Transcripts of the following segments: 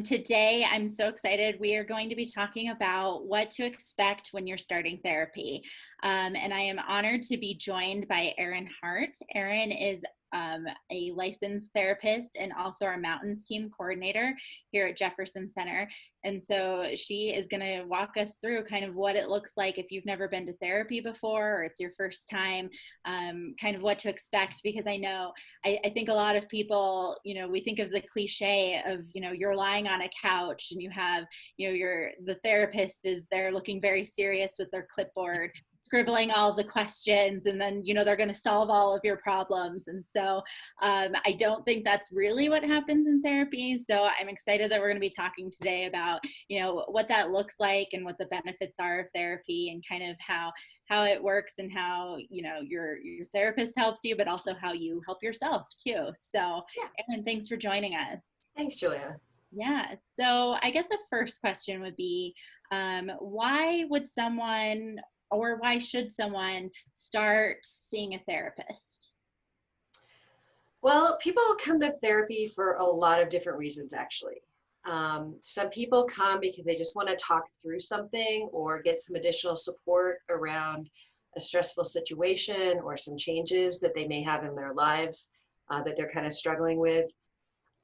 Today, I'm so excited. We are going to be talking about what to expect when you're starting therapy. And I am honored to be joined by Erin Hart. Erin is a licensed therapist and also our Mountains team coordinator here at Jefferson Center. And so she is going to walk us through kind of what it looks like if you've never been to therapy before or it's your first time, kind of what to expect. Because I know I think a lot of people, we think of the cliche of, you're lying on a couch and you have, the therapist is there looking very serious with their clipboard, scribbling all of the questions, and then, they're going to solve all of your problems. And so I don't think that's really what happens in therapy. So I'm excited that we're going to be talking today about, what that looks like and what the benefits are of therapy and kind of how it works and how your therapist helps you, but also how you help yourself too. So Yeah. Erin, thanks for joining us. Thanks, Julia. Yeah, so I guess the first question would be, why would someone or why should someone start seeing a therapist? Well, people come to therapy for a lot of different reasons, actually. Some people come because they just want to talk through something or get some additional support around a stressful situation or some changes that they may have in their lives that they're kind of struggling with.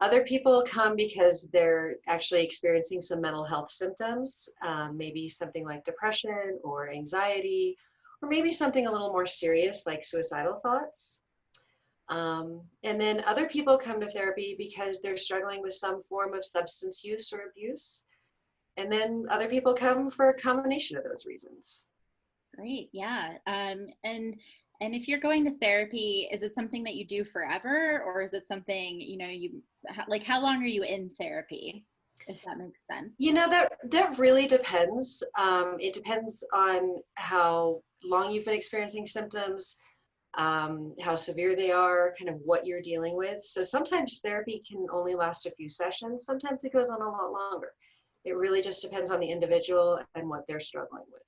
Other people come because they're actually experiencing some mental health symptoms, maybe something like depression or anxiety, or maybe something a little more serious like suicidal thoughts. And then other people come to therapy because they're struggling with some form of substance use or abuse. And then other people come for a combination of those reasons. Great, yeah. And if you're going to therapy, is it something that you do forever, or is it something, like how long are you in therapy, if that makes sense? That really depends. It depends on how long you've been experiencing symptoms, how severe they are, kind of what you're dealing with. So sometimes therapy can only last a few sessions. Sometimes it goes on a lot longer. It really just depends on the individual and what they're struggling with.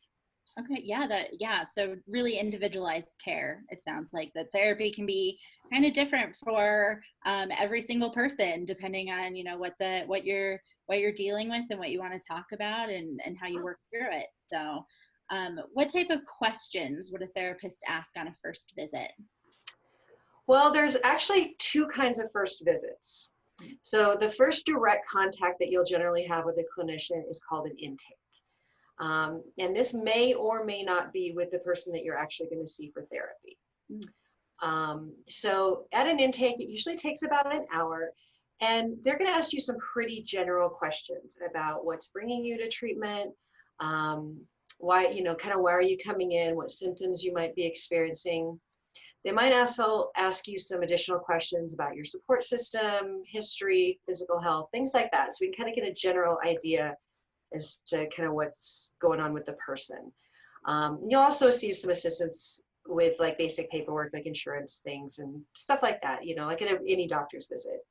Okay, yeah, so really individualized care. It sounds like that therapy can be kind of different for every single person, depending on what you're dealing with and what you want to talk about and how you work through it. So, what type of questions would a therapist ask on a first visit? Well, there's actually two kinds of first visits. So the first direct contact that you'll generally have with a clinician is called an intake. And this may or may not be with the person that you're actually going to see for therapy. So at an intake, it usually takes about an hour, and they're going to ask you some pretty general questions about what's bringing you to treatment, um, why, kind of why are you coming in, what symptoms you might be experiencing. They might also ask you some additional questions about your support system, history, physical health, things like that. So we can kind of get a general idea as to kind of what's going on with the person. You'll also receive some assistance with like basic paperwork, like insurance things and stuff like that, like at any doctor's visit.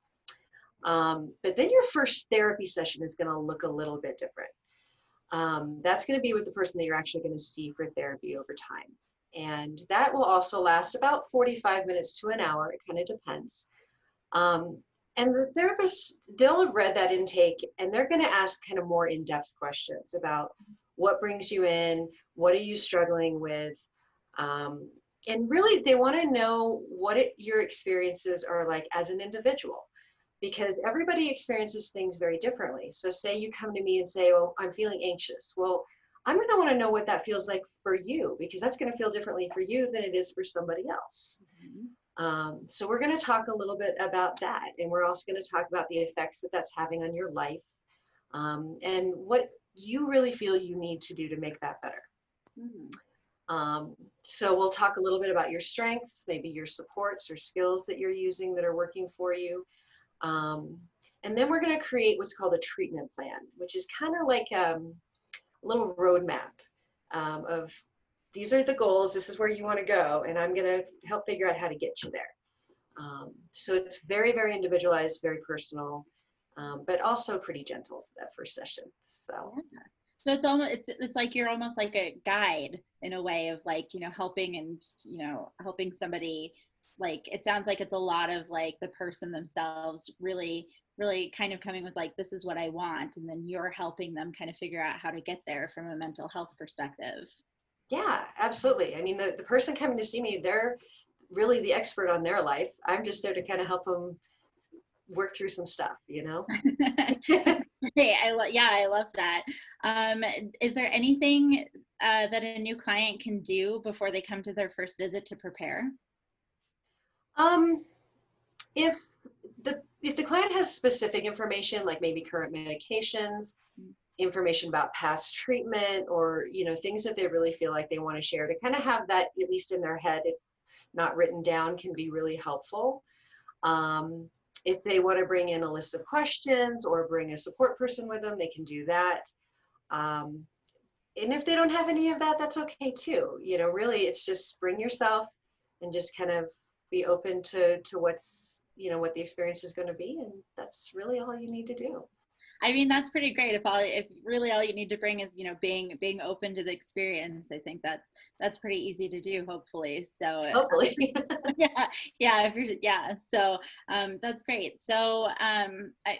But then your first therapy session is going to look a little bit different. That's going to be with the person that you're actually going to see for therapy over time. And that will also last about 45 minutes to an hour. It kind of depends. Um, and the therapist, they'll have read that intake and they're going to ask kind of more in-depth questions about what brings you in, what are you struggling with? Um, and really, they want to know what your experiences are like as an individual, because everybody experiences things very differently. So say you come to me and say, oh, I'm feeling anxious. Well, I'm going to want to know what that feels like for you, because that's going to feel differently for you than it is for somebody else. Mhm. So we're going to talk a little bit about that. And we're also going to talk about the effects that that's having on your life, and what you really feel you need to do to make that better. Mhm. So we'll talk a little bit about your strengths, maybe your supports or skills that you're using that are working for you. Um, and then we're going to create what's called a treatment plan, which is kind of like a little roadmap of these are the goals, this is where you want to go, and I'm going to help figure out how to get you there. So it's very, very individualized, very personal, but also pretty gentle for that first session. So Yeah. So it's like you're almost like a guide in a way of like, helping and, helping somebody. Like it sounds like it's a lot of like the person themselves really really kind of coming with like, this is what I want, and then you're helping them kind of figure out how to get there from a mental health perspective. Yeah, absolutely. I mean, the person coming to see me, they're really the expert on their life. I'm just there to kind of help them work through some stuff, you know? Great. Yeah, I love that. Um, is there anything that a new client can do before they come to their first visit to prepare? Um, if if the client has specific information, like maybe current medications, information about past treatment, or things that they really feel like they want to share, to kind of have that at least in their head, if not written down, can be really helpful. Um, if they want to bring in a list of questions or bring a support person with them, they can do that. Um, and if they don't have any of that, that's okay too. Really, it's just bring yourself and just kind of be open to what's, what the experience is going to be. And that's really all you need to do. I mean, that's pretty great. If really all you need to bring is, being open to the experience, I think that's pretty easy to do, hopefully. So Hopefully. yeah, yeah, yeah. So that's great. So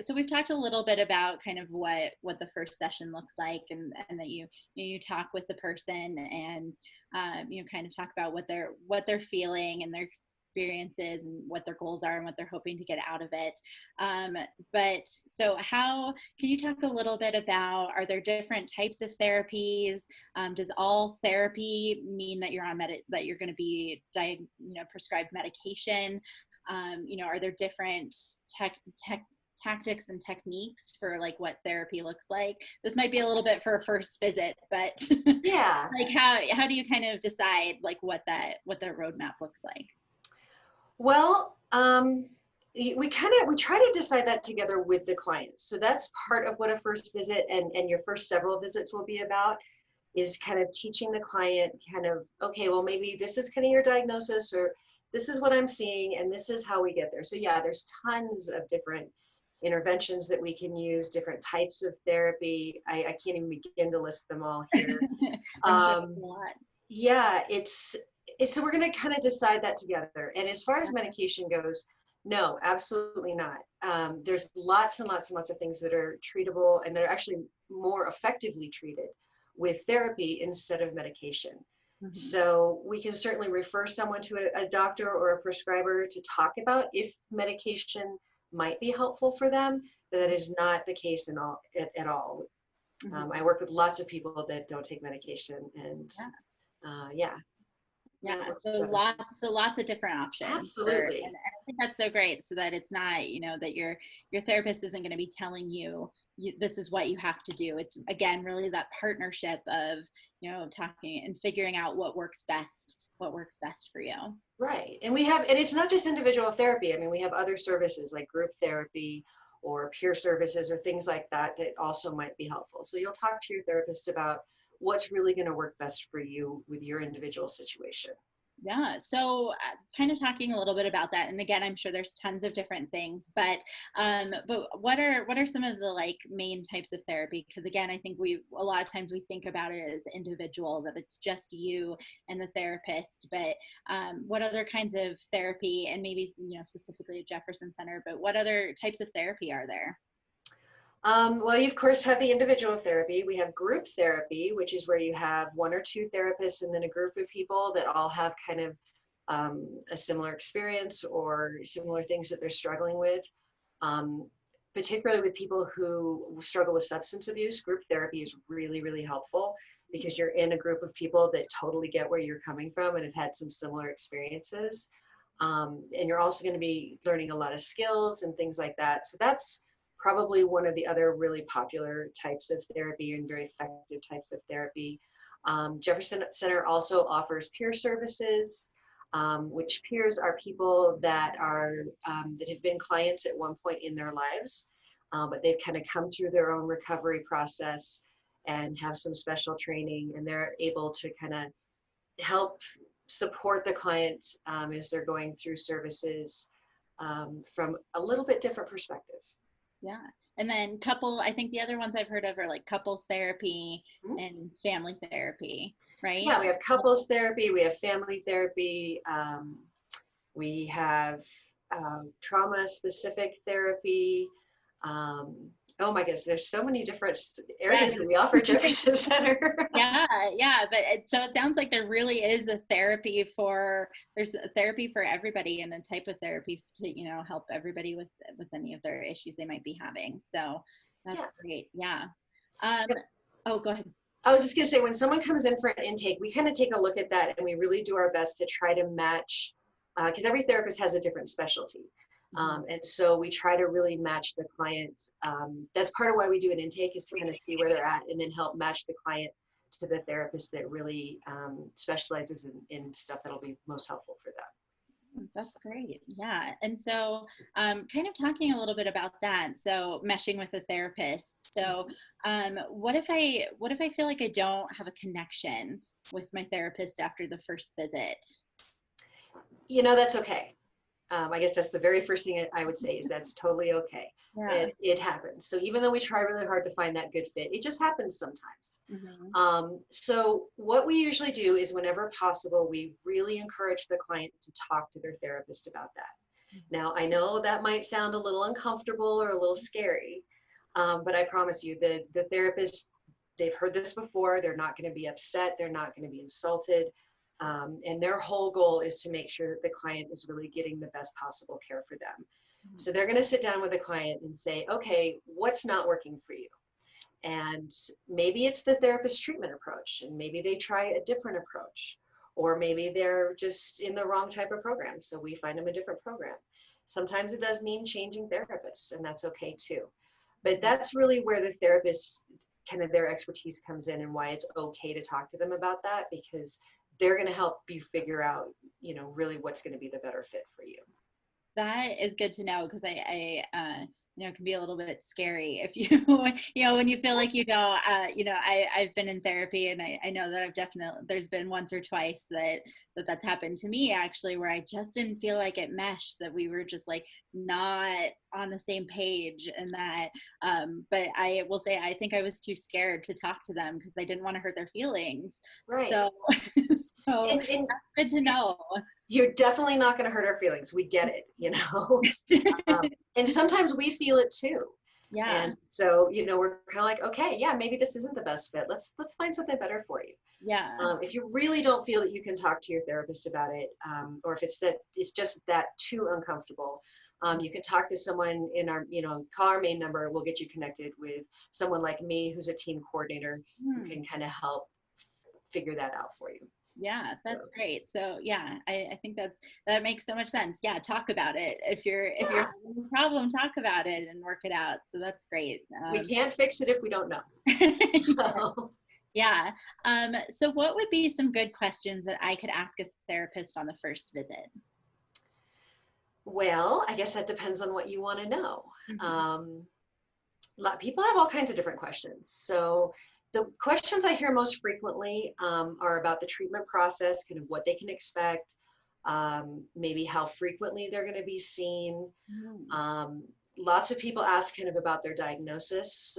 so we've talked a little bit about kind of what the first session looks like, and that you talk with the person, and kind of talk about what they're feeling and their experiences and what their goals are and what they're hoping to get out of it. But so how can you talk a little bit about, are there different types of therapies? Does all therapy mean that that you're going to be prescribed medication? Are there different tactics and techniques for like what therapy looks like? This might be a little bit for a first visit, but Yeah. like how do you kind of decide like what the roadmap looks like? Well, we try to decide that together with the client. So that's part of what a first visit and your first several visits will be about, is kind of teaching the client kind of, okay, well, maybe this is kind of your diagnosis, or this is what I'm seeing, and this is how we get there. So yeah, there's tons of different interventions that we can use, different types of therapy. I can't even begin to list them all here. I'm sure Um, it's a lot. yeah, it's so we're going to kind of decide that together. And as far as medication goes, no, absolutely not. There's lots and lots and lots of things that are treatable, and they're actually more effectively treated with therapy instead of medication. Mm-hmm. So we can certainly refer someone to a doctor or a prescriber to talk about if medication might be helpful for them, but that is not the case at all. Mm-hmm. I work with lots of people that don't take medication, and yeah. Yeah, That so lots of different options and Absolutely. I think that's so great, so that it's not, that your therapist isn't going to be telling you this is what you have to do. It's again really that partnership of, talking and figuring out what works best for you. Right. And it's not just individual therapy. I mean, we have other services like group therapy or peer services or things like that that also might be helpful. So you'll talk to your therapist about what's really going to work best for you with your individual situation. Yeah. So kind of talking a little bit about that. And again, I'm sure there's tons of different things, but what are some of the like main types of therapy? Because again, I think a lot of times we think about it as individual, that it's just you and the therapist, but what other kinds of therapy, and maybe, specifically at Jefferson Center, but what other types of therapy are there? Well, you of course have the individual therapy. We have group therapy, which is where you have one or two therapists and then a group of people that all have kind of a similar experience or similar things that they're struggling with. Particularly with people who struggle with substance abuse, group therapy is really, really helpful because you're in a group of people that totally get where you're coming from and have had some similar experiences. And you're also going to be learning a lot of skills and things like that. So that's probably one of the other really popular types of therapy and very effective types of therapy. Jefferson Center also offers peer services, which peers are people that have been clients at one point in their lives, but they've kind of come through their own recovery process and have some special training, and they're able to kind of help support the client as they're going through services from a little bit different perspective. Yeah. And then I think the other ones I've heard of are like couples therapy and family therapy, right? Yeah, we have couples therapy, we have family therapy, we have trauma specific therapy. Um, oh my goodness, there's so many different Yeah. areas that we offer at Jefferson Center. Yeah, yeah, but so it sounds like there really is a therapy for there's a therapy for everybody and a type of therapy to help everybody with any of their issues they might be having. So Yeah. that's great. Yeah. Um, oh, go ahead. I was just going to say, when someone comes in for an intake, we kind of take a look at that and we really do our best to try to match, because every therapist has a different specialty. And so we try to really match the client. That's part of why we do an intake, is to kind of see where they're at and then help match the client to the therapist that really specializes in stuff that'll be most helpful for them. That's great. Yeah. And so, kind of talking a little bit about that. So, meshing with a therapist. So, what if I feel like I don't have a connection with my therapist after the first visit? That's okay. I guess that's the very first thing I would say, is that's totally okay. Yeah. It happens. So even though we try really hard to find that good fit, it just happens sometimes. So what we usually do is, whenever possible, we really encourage the client to talk to their therapist about that. Now, I know that might sound a little uncomfortable or a little scary, but I promise you, the therapist, they've heard this before. They're not going to be upset. They're not going to be insulted. And their whole goal is to make sure that the client is really getting the best possible care for them. So they're going to sit down with the client and say, okay, what's not working for you? And maybe it's the therapist treatment approach, and maybe they try a different approach, or maybe they're just in the wrong type of program. So we find them a different program. Sometimes it does mean changing therapists, and that's okay too. But that's really where the therapist, kind of their expertise comes in, and why it's okay to talk to them about that, because they're going to help you figure out, really what's going to be the better fit for you. That is good to know, because it can be a little bit scary if you, when you feel like I've been in therapy, and I know that there's been once or twice that's happened to me, actually, where I just didn't feel like it meshed, that we were just like not on the same page, and that, but I will say, I think I was too scared to talk to them because I didn't want to hurt their feelings. Right. So, and that's good to know. You're definitely not going to hurt our feelings. We get it, and sometimes we feel it too. Yeah. And so, we're kind of like, okay, yeah, maybe this isn't the best fit. Let's find something better for you. Yeah. If you really don't feel that you can talk to your therapist about it, or if it's just that too uncomfortable, you can talk to someone in our, call our main number. We'll get you connected with someone like me, who's a team coordinator, who can kind of help figure that out for you. Yeah, that's great. So yeah, I think that makes so much sense. Yeah, talk about it. If you're having a problem, talk about it and work it out. So that's great. We can't fix it if we don't know. So. Yeah. So what would be some good questions that I could ask a therapist on the first visit? Well, I guess that depends on what you want to know. People have all kinds of different questions. So the questions I hear most frequently are about the treatment process, kind of what they can expect, maybe how frequently they're going to be seen. Lots of people ask kind of about their diagnosis.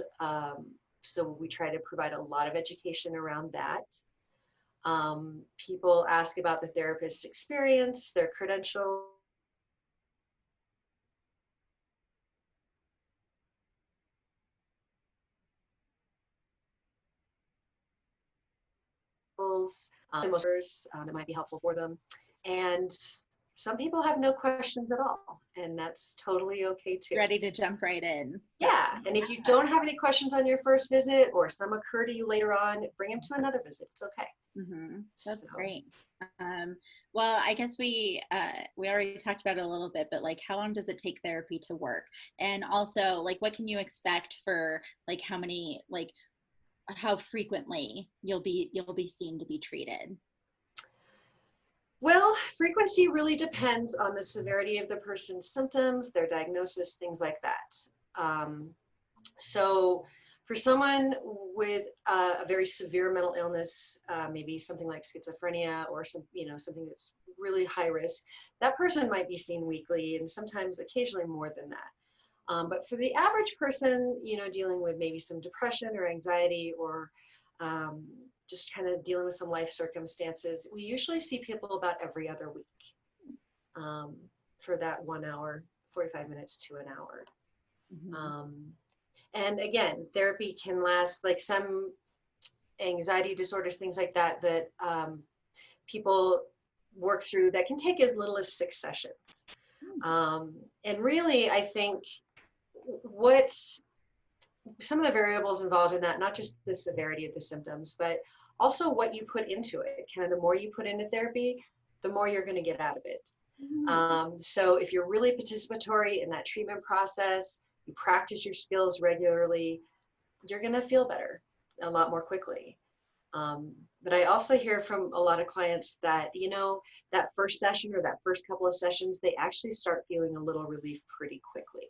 So we try to provide a lot of education around that. People ask about the therapist's experience, their credentials. That might be helpful for them. And some people have no questions at all, and that's totally okay too. Ready to jump right in. So, yeah, and if you don't have any questions on your first visit, or some occur to you later on, bring them to another visit. It's okay. That's great. Well, I guess we already talked about it a little bit, but like, how long does it take therapy to work? And also, like, what can you expect for like how frequently you'll be seen to be treated? Well, frequency really depends on the severity of the person's symptoms, their diagnosis, things like that. So for someone with a very severe mental illness, maybe something like schizophrenia, or something that's really high risk, that person might be seen weekly, and sometimes occasionally more than that. But for the average person, dealing with maybe some depression or anxiety, or just kind of dealing with some life circumstances, we usually see people about every other week for that 1 hour, 45 minutes to an hour. Mhm. And again, therapy can last, like some anxiety disorders, things like that, that people work through, that can take as little as 6 sessions. And really, I think what some of the variables involved in that, not just the severity of the symptoms, but also what you put into it. Kind of the more you put into therapy, the more you're going to get out of it. Mhm. So if you're really participatory in that treatment process, you practice your skills regularly, you're going to feel better a lot more quickly. But I also hear from a lot of clients that, that first session or that first couple of sessions, they actually start feeling a little relief pretty quickly.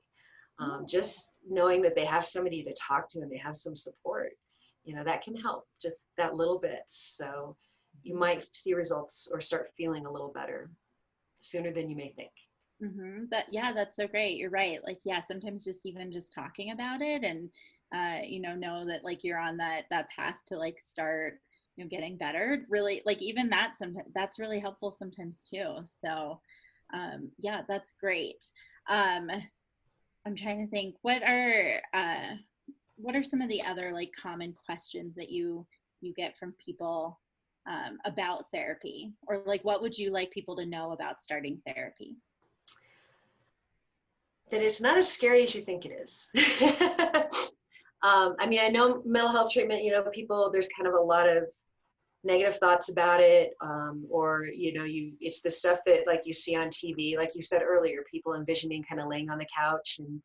Just knowing that they have somebody to talk to and they have some support, that can help just that little bit. So you might see results or start feeling a little better sooner than you may think. That, yeah, that's so great. You're right. Like, yeah, sometimes just even just talking about it and know that like you're on that path to like start, getting better. Really, like even that sometimes that's really helpful sometimes too. So, yeah, that's great. Um, I'm trying to think what are some of the other like common questions that you get from people about therapy, or like what would you like people to know about starting therapy? That it's not as scary as you think it is. I mean, I know mental health treatment, people, there's kind of a lot of negative thoughts about it, or it's the stuff that like you see on TV, like you said earlier, people envisioning kind of laying on the couch and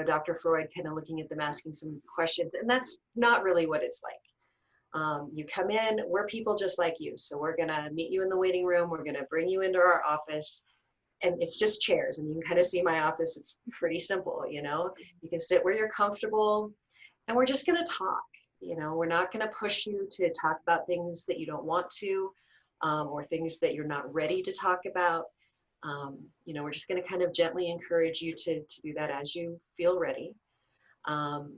Dr. Freud kind of looking at them, asking some questions, and that's not really what it's like. You come in, we're people just like you, so we're gonna meet you in the waiting room, we're gonna bring you into our office, and it's just chairs, and you can kind of see my office. It's pretty simple. You can sit where you're comfortable, and we're just going to talk. We're not going to push you to talk about things that you don't want to, or things that you're not ready to talk about. We're just going to kind of gently encourage you to do that as you feel ready. um,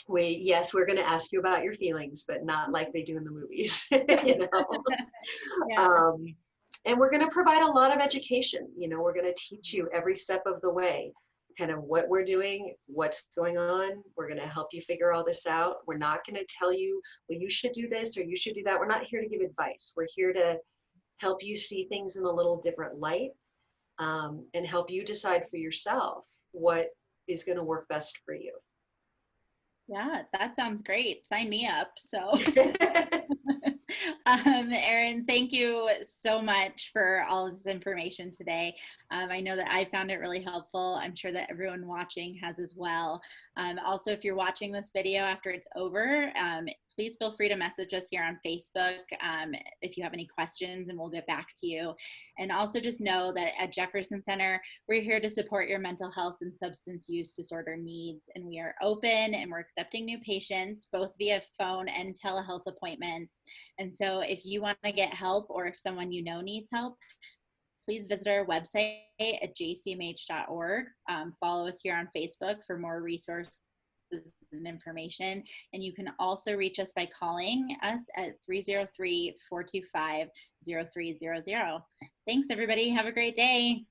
yes, we're going to ask you about your feelings, but not like they do in the movies. Yeah. um, and we're going to provide a lot of education. We're going to teach you every step of the way, kind of what we're doing, what's going on. We're going to help you figure all this out. We're not going to tell you, well, you should do this or you should do that. We're not here to give advice. We're here to help you see things in a little different light, and help you decide for yourself what is going to work best for you. Yeah, that sounds great. Sign me up. So, Erin, thank you so much for all of this information today. I know that I found it really helpful. I'm sure that everyone watching has as well. Also, if you're watching this video after it's over, please feel free to message us here on Facebook if you have any questions, and we'll get back to you. And also just know that at Jefferson Center, we're here to support your mental health and substance use disorder needs. And we are open and we're accepting new patients, both via phone and telehealth appointments. And so if you want to get help, or if someone you know needs help, please visit our website at jcmh.org. Follow us here on Facebook for more resources and information. And you can also reach us by calling us at 303-425-0300. Thanks, everybody. Have a great day.